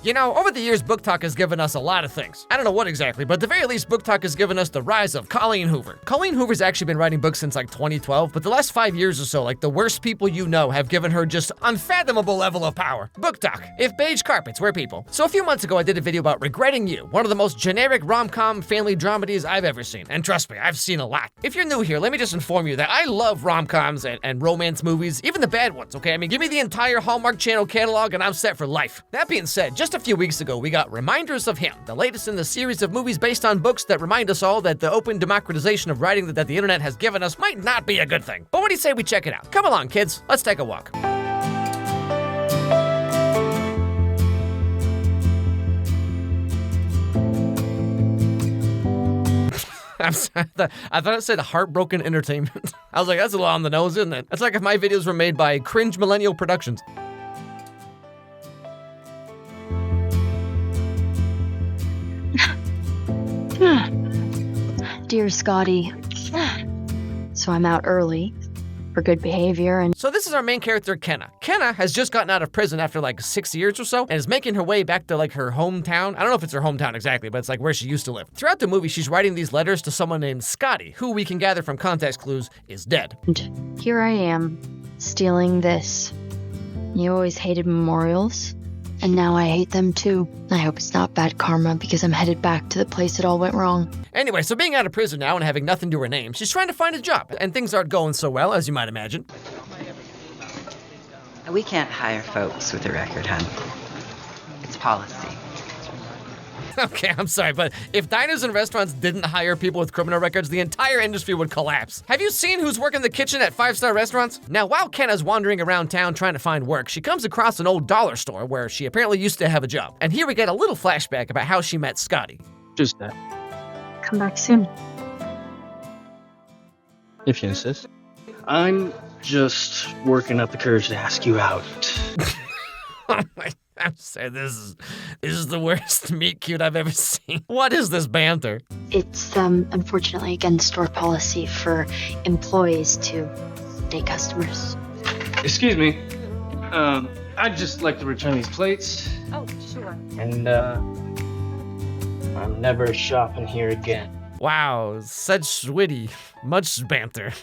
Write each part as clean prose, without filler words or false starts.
You know, over the years, Book Talk has given us a lot of things. I don't know what exactly, but at the very least, Book Talk has given us the rise of Colleen Hoover. Colleen Hoover's actually been writing books since like 2012, but the last 5 years or so, like the worst people you know have given her just unfathomable level of power. Book Talk. If beige carpets were people. So a few months ago, I did a video about Regretting You, one of the most generic rom-com family dramedies I've ever seen. And trust me, I've seen a lot. If you're new here, let me just inform you that I love rom-coms and romance movies, even the bad ones, okay? I mean, give me the entire Hallmark Channel catalog and I'm set for life. That being said, just a few weeks ago, we got Reminders of Him, the latest in the series of movies based on books that remind us all that the open democratization of writing that the internet has given us might not be a good thing. But what do you say we check it out? Come along, kids. Let's take a walk. I'm sorry, I thought it said Heartbroken Entertainment. I was like, that's a little on the nose, isn't it? That's like if my videos were made by Cringe Millennial Productions. Dear Scotty, so I'm out early for good behavior and... So this is our main character, Kenna. Kenna has just gotten out of prison after like 6 years or so and is making her way back to like her hometown. I don't know if it's her hometown exactly, but it's like where she used to live. Throughout the movie, she's writing these letters to someone named Scotty, who we can gather from context clues is dead. And here I am, stealing this. You always hated memorials, and now I hate them too. I hope it's not bad karma because I'm headed back to the place it all went wrong. Anyway, so being out of prison now and having nothing to her name, she's trying to find a job, and things aren't going so well, as you might imagine. We can't hire folks with a record, hon. It's policy. Okay, I'm sorry, but if diners and restaurants didn't hire people with criminal records, the entire industry would collapse. Have you seen who's working the kitchen at 5-star restaurants? Now, while Kenna's wandering around town trying to find work, she comes across an old dollar store where she apparently used to have a job. And here we get a little flashback about how she met Scotty. Just that. Come back soon. If you insist. I'm just working up the courage to ask you out. Oh my, I'm sorry, this is the worst meet cute I've ever seen. What is this banter? It's unfortunately against store policy for employees to date customers. Excuse me. I'd just like to return these plates. Oh, sure. And, I'm never shopping here again. Wow, such witty, much banter.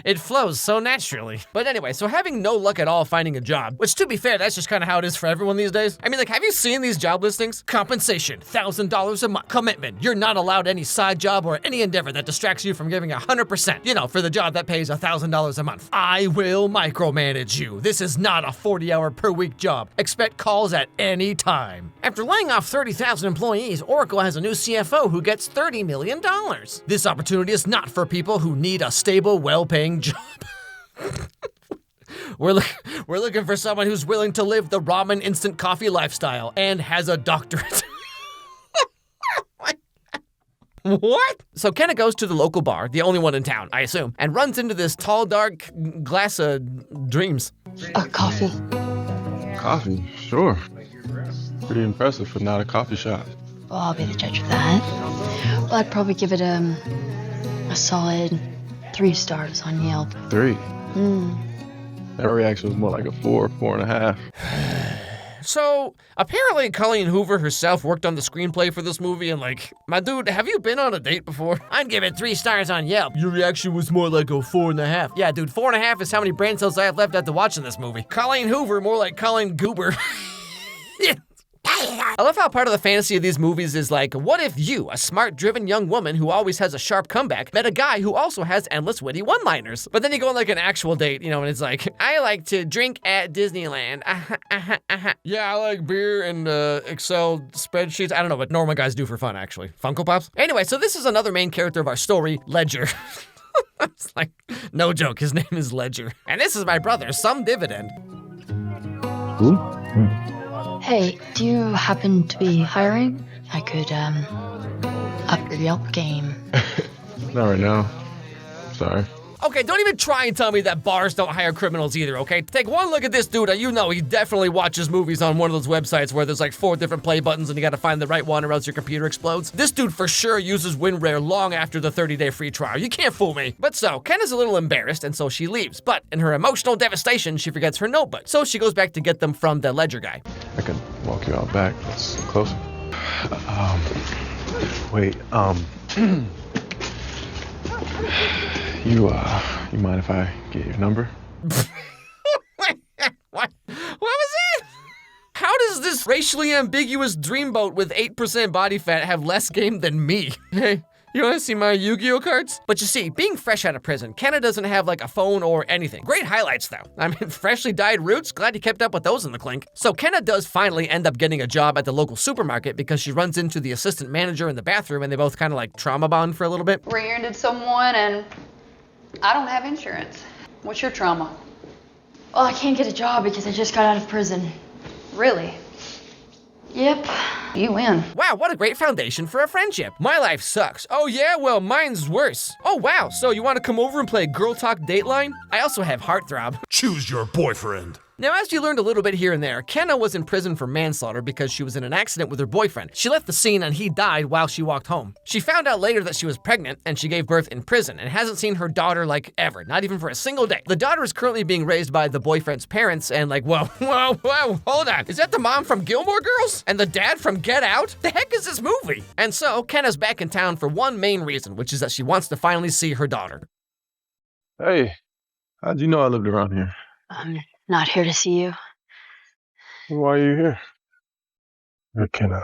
It flows so naturally. But anyway, so having no luck at all finding a job, which to be fair, that's just kind of how it is for everyone these days. I mean, like, have you seen these job listings? Compensation, $1,000 a month. Commitment, you're not allowed any side job or any endeavor that distracts you from giving 100%, you know, for the job that pays $1,000 a month. I will micromanage you. This is not a 40-hour per week job. Expect calls at any time. After laying off 30,000 employees, Oracle has a new CFO who gets $30 million. This opportunity is not for people who need a stable, well-paying job. We're looking for someone who's willing to live the ramen instant coffee lifestyle and has a doctorate. What? So Kenna goes to the local bar, the only one in town, I assume, and runs into this tall, dark glass of dreams. A coffee. Coffee? Sure. Pretty impressive for not a coffee shop. Well, I'll be the judge of that. Well, I'd probably give it a solid 3 stars on Yelp. 3? That reaction was more like a 4, 4.5. So, apparently Colleen Hoover herself worked on the screenplay for this movie, and like, my dude, have you been on a date before? I'd give it 3 stars on Yelp. Your reaction was more like a 4.5. Yeah, dude, 4.5 is how many brain cells I have left after watching this movie. Colleen Hoover, more like Colleen Goober. I love how part of the fantasy of these movies is like, what if you, a smart, driven young woman who always has a sharp comeback, met a guy who also has endless witty one-liners? But then you go on like an actual date, you know, and it's like, I like to drink at Disneyland. Yeah, I like beer and Excel spreadsheets. I don't know what normal guys do for fun, actually. Funko Pops? Anyway, so this is another main character of our story, Ledger. It's like, no joke, his name is Ledger. And this is my brother, Some Dividend. Who? Hey, do you happen to be hiring? I could, up your Yelp game. Not right now. Sorry. Okay, don't even try and tell me that bars don't hire criminals either, okay? Take one look at this dude, and you know he definitely watches movies on one of those websites where there's like 4 different play buttons and you gotta find the right one or else your computer explodes. This dude for sure uses WinRare long after the 30-day free trial. You can't fool me. But so, Kenna's a little embarrassed, and so she leaves. But in her emotional devastation, she forgets her notebook. So she goes back to get them from the Ledger guy. I could walk walk you out back. It's closer. Wait, you mind if I get your number? What was it? How does this racially ambiguous dreamboat with 8% body fat have less game than me? Hey, you wanna see my Yu-Gi-Oh cards? But you see, being fresh out of prison, Kenna doesn't have like a phone or anything. Great highlights though. I mean, freshly dyed roots, glad you kept up with those in the clink. So Kenna does finally end up getting a job at the local supermarket because she runs into the assistant manager in the bathroom and they both kind of like trauma bond for a little bit. Rear-ended someone and I don't have insurance. What's your trauma? Well, I can't get a job because I just got out of prison. Really? Yep. You win. Wow, what a great foundation for a friendship. My life sucks. Oh yeah, well, mine's worse. Oh wow, so you want to come over and play Girl Talk Dateline? I also have Heartthrob. Choose your boyfriend. Now, as you learned a little bit here and there, Kenna was in prison for manslaughter because she was in an accident with her boyfriend. She left the scene and he died while she walked home. She found out later that she was pregnant and she gave birth in prison and hasn't seen her daughter like ever, not even for a single day. The daughter is currently being raised by the boyfriend's parents and like, whoa, hold on. Is that the mom from Gilmore Girls? And the dad from Get Out? The heck is this movie? And so, Kenna's back in town for one main reason, which is that she wants to finally see her daughter. Hey, how'd you know I lived around here? I'm not here to see you. Why are you here? Kenna.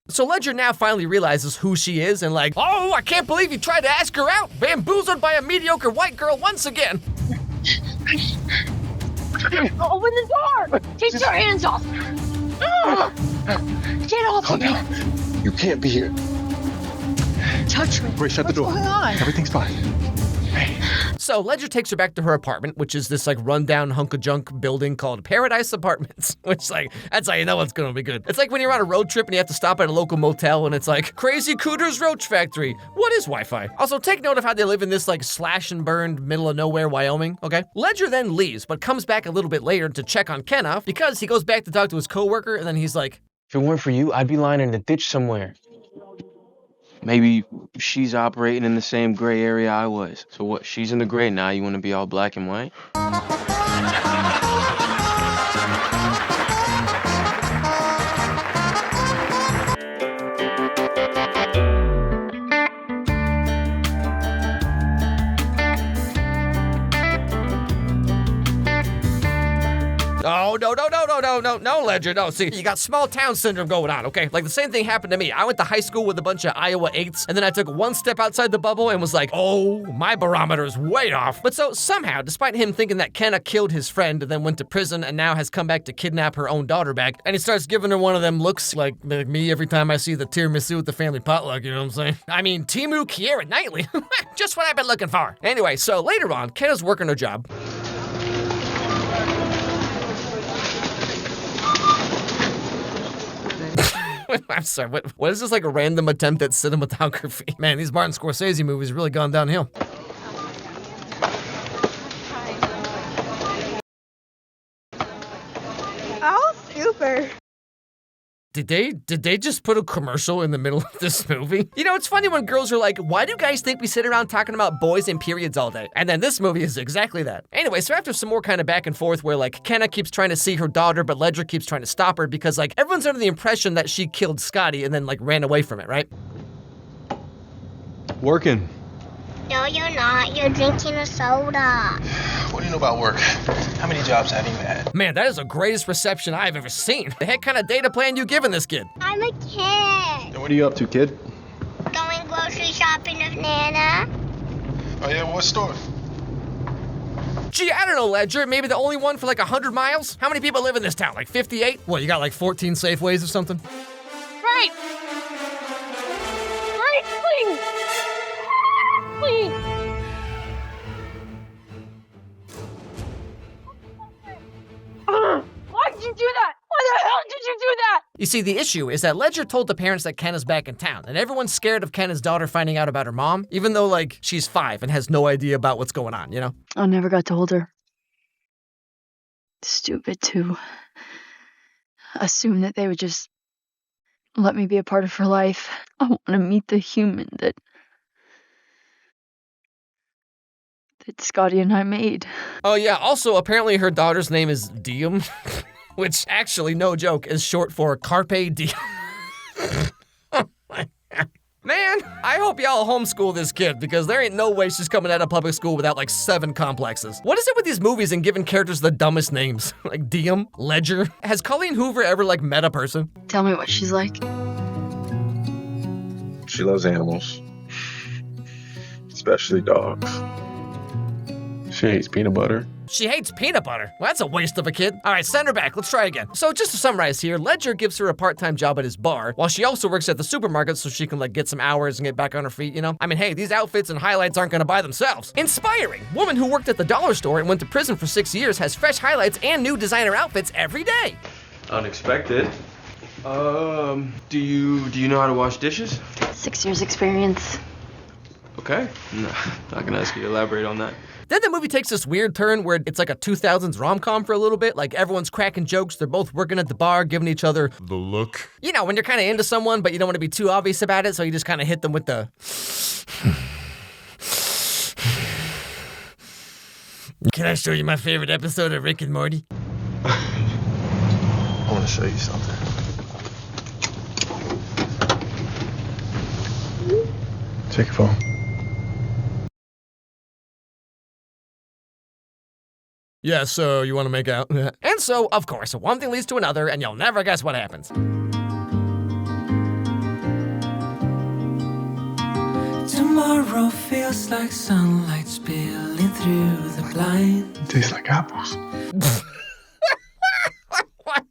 So Ledger now finally realizes who she is and like, oh, I can't believe you tried to ask her out. Bamboozled by a mediocre white girl once again. Open the door! Take your hands off! Get off Calm of me! down. You can't be here. Touch me! Wait, shut the door. What's going on? Everything's fine. So Ledger takes her back to her apartment, which is this like rundown hunk of junk building called Paradise Apartments, which like, that's how you know it's gonna be good. It's like when you're on a road trip and you have to stop at a local motel and it's like, Crazy Cooter's Roach Factory. What is Wi-Fi? Also, take note of how they live in this like slash and burned middle of nowhere Wyoming, okay? Ledger then leaves, but comes back a little bit later to check on Kenna because he goes back to talk to his coworker and then he's like, if it weren't for you, I'd be lying in a ditch somewhere. Maybe she's operating in the same gray area I was. So what, she's in the gray, now you want to be all black and white? oh, no, Ledger, no. See, you got small town syndrome going on, okay? Like the same thing happened to me. I went to high school with a bunch of Iowa 8s, and then I took one step outside the bubble and was like, oh, my barometer's way off. But so somehow, despite him thinking that Kenna killed his friend and then went to prison and now has come back to kidnap her own daughter back, and he starts giving her one of them looks like me every time I see the tiramisu at the family potluck, you know what I'm saying? I mean, Timu Kiera Knightley. Just what I've been looking for. Anyway, so later on, Kenna's working her job. I'm sorry, what is this, like a random attempt at cinematography? Man, these Martin Scorsese movies really gone downhill. Oh, super. Did they just put a commercial in the middle of this movie? You know, it's funny when girls are like, why do guys think we sit around talking about boys and periods all day? And then this movie is exactly that. Anyway, so after some more kind of back and forth where like Kenna keeps trying to see her daughter, but Ledger keeps trying to stop her because like everyone's under the impression that she killed Scotty and then like ran away from it, right? Working. No, you're not. You're drinking a soda. What do you know about work? How many jobs have you had? Man, that is the greatest reception I've ever seen. The heck kind of data plan you giving this kid? I'm a kid. And what are you up to, kid? Going grocery shopping with Nana. Oh yeah, what store? Gee, I don't know, Ledger. Maybe the only one for like 100 miles? How many people live in this town? Like 58? What, you got like 14 Safeways or something? Right! Right, please! Please! Why did you do that? Why the hell did you do that? You see, the issue is that Ledger told the parents that Kenna's back in town, and everyone's scared of Kenna's daughter finding out about her mom, even though, like, she's 5 and has no idea about what's going on, you know? I never got to hold her. Stupid to assume that they would just let me be a part of her life. I want to meet the human that Scotty and I made. Oh yeah, also apparently her daughter's name is Diem. which actually, no joke, is short for Carpe Diem. Man, I hope y'all homeschool this kid because there ain't no way she's coming out of public school without like 7 complexes. What is it with these movies and giving characters the dumbest names? Like Diem, Ledger? Has Colleen Hoover ever like met a person? Tell me what she's like. She loves animals, especially dogs. She hates peanut butter. She hates peanut butter. Well, that's a waste of a kid. All right, send her back. Let's try again. So just to summarize here, Ledger gives her a part-time job at his bar, while she also works at the supermarket so she can like get some hours and get back on her feet, you know? I mean, hey, these outfits and highlights aren't gonna buy themselves. Inspiring. Woman who worked at the dollar store and went to prison for 6 years has fresh highlights and new designer outfits every day. Unexpected. Do you know how to wash dishes? 6 years experience. Okay. No, not gonna ask you to elaborate on that. Then the movie takes this weird turn where it's like a 2000s rom-com for a little bit. Like everyone's cracking jokes. They're both working at the bar, giving each other the look. You know, when you're kind of into someone, but you don't want to be too obvious about it, so you just kind of hit them with the... Can I show you my favorite episode of Rick and Morty? I want to show you something. Take your phone. Yeah, so you want to make out? And so, of course, one thing leads to another, and you'll never guess what happens. Tomorrow feels like sunlight spilling through the blind. It tastes like apples. What?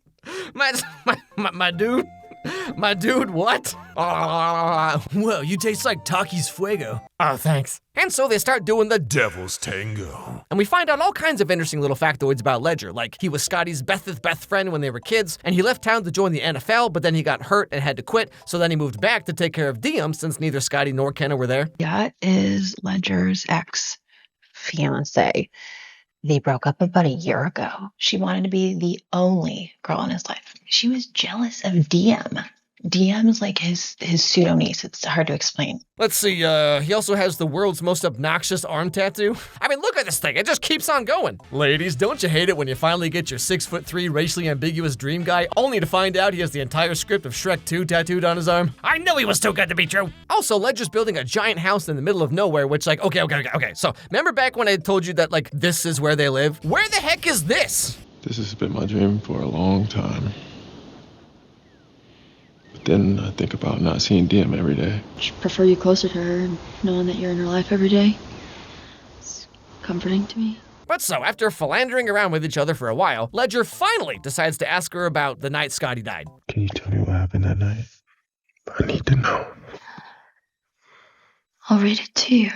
My dude, what? Well, you taste like Taki's Fuego. Oh, thanks. And so they start doing the Devil's Tango. And we find out all kinds of interesting little factoids about Ledger, like he was Scotty's best friend when they were kids, and he left town to join the NFL, but then he got hurt and had to quit, so then he moved back to take care of Diem since neither Scotty nor Kenna were there. That is Ledger's ex-fiance. They broke up about a year ago. She wanted to be the only girl in his life. She was jealous of Diem. Diem is like his pseudo-niece. It's hard to explain. Let's see, he also has the world's most obnoxious arm tattoo. I mean, look at this thing. It just keeps on going. Ladies, don't you hate it when you finally get your 6'3" racially ambiguous dream guy, only to find out he has the entire script of Shrek 2 tattooed on his arm? I knew he was too good to be true. Also, Ledger's building a giant house in the middle of nowhere, which like, okay. So, remember back when I told you that like, this is where they live? Where the heck is this? This has been my dream for a long time. Then I think about not seeing Diem every day. She'd prefer you closer to her, knowing that you're in her life every day. It's comforting to me. But so, after philandering around with each other for a while, Ledger finally decides to ask her about the night Scotty died. Can you tell me what happened that night? I need to know. I'll read it to you.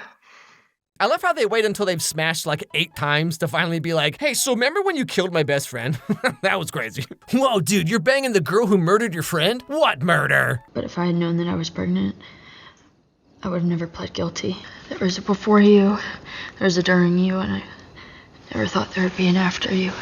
I love how they wait until they've smashed like 8 times to finally be like, hey, so remember when you killed my best friend? That was crazy. Whoa, dude, you're banging the girl who murdered your friend? What murder? But if I had known that I was pregnant, I would have never pled guilty. There was a before you, there was a during you, and I never thought there would be an after you.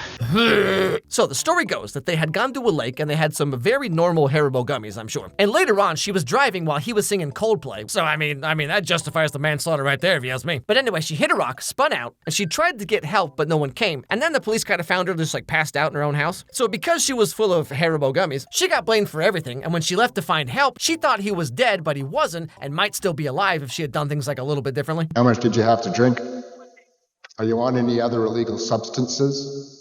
So the story goes that they had gone to a lake and they had some very normal Haribo gummies, I'm sure. And later on, she was driving while he was singing Coldplay. So I mean, that justifies the manslaughter right there, if you ask me. But anyway, she hit a rock, spun out, and she tried to get help, but no one came. And then the police kind of found her just like passed out in her own house. So because she was full of Haribo gummies, she got blamed for everything. And when she left to find help, she thought he was dead, but he wasn't, and might still be alive if she had done things like a little bit differently. How much did you have to drink? Are you on any other illegal substances?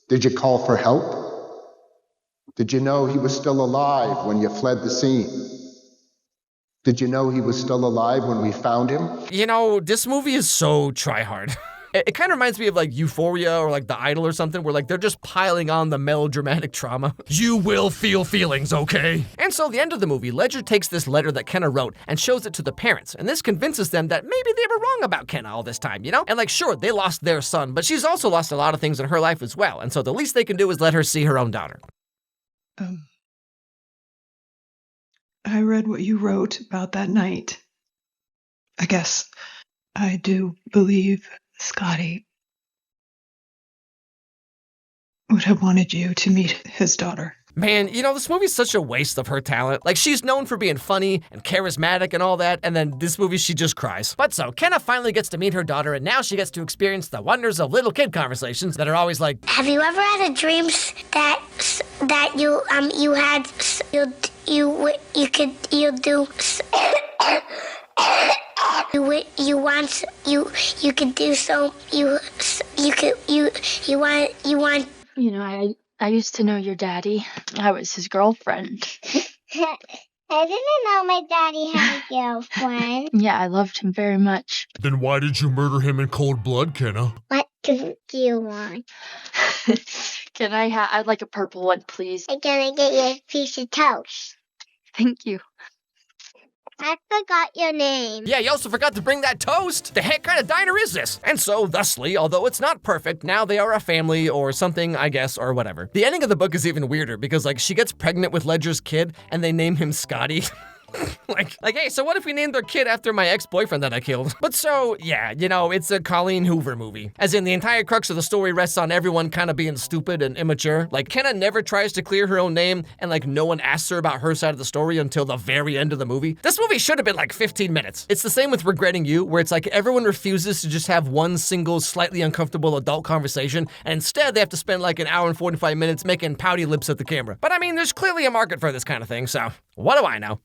Did you call for help? Did you know he was still alive when you fled the scene? Did you know he was still alive when we found him? You know, this movie is so try-hard. It kind of reminds me of like Euphoria or like The Idol or something where like they're just piling on the melodramatic trauma. You will feel feelings, okay? And so the end of the movie, Ledger takes this letter that Kenna wrote and shows it to the parents. And this convinces them that maybe they were wrong about Kenna all this time, you know? And like, sure, they lost their son, but she's also lost a lot of things in her life as well. And so the least they can do is let her see her own daughter. I read what you wrote about that night. I guess I do believe Scotty would have wanted you to meet his daughter. Man, you know, this movie's such a waste of her talent. Like, she's known for being funny and charismatic and all that, and then this movie, she just cries. But so, Kenna finally gets to meet her daughter, and now she gets to experience the wonders of little kid conversations that are always like, Have you ever had a dream that you had you do you could do so you want. You know, I used to know your daddy. I was his girlfriend. I didn't know my daddy had a girlfriend. Yeah, I loved him very much. Then why did you murder him in cold blood, Kenna? What do you want? Can I'd like a purple one, please. I'm gonna get you a piece of toast. Thank you. I forgot your name. yeah, you also forgot to bring that toast. The heck kind of diner is this? And so, thusly, although it's not perfect, now they are a family or something, I guess, or whatever. The ending of the book is even weirder because, like, she gets pregnant with Ledger's kid and they name him Scotty. like, hey, so what if we named their kid after my ex-boyfriend that I killed? But so, yeah, you know, it's a Colleen Hoover movie. As in, the entire crux of the story rests on everyone kind of being stupid and immature. Like, Kenna never tries to clear her own name, and like, no one asks her about her side of the story until the very end of the movie. This movie should have been like 15 minutes. It's the same with Regretting You, where it's like everyone refuses to just have one single, slightly uncomfortable adult conversation, and instead they have to spend like an hour and 45 minutes making pouty lips at the camera. But I mean, there's clearly a market for this kind of thing, so what do I know?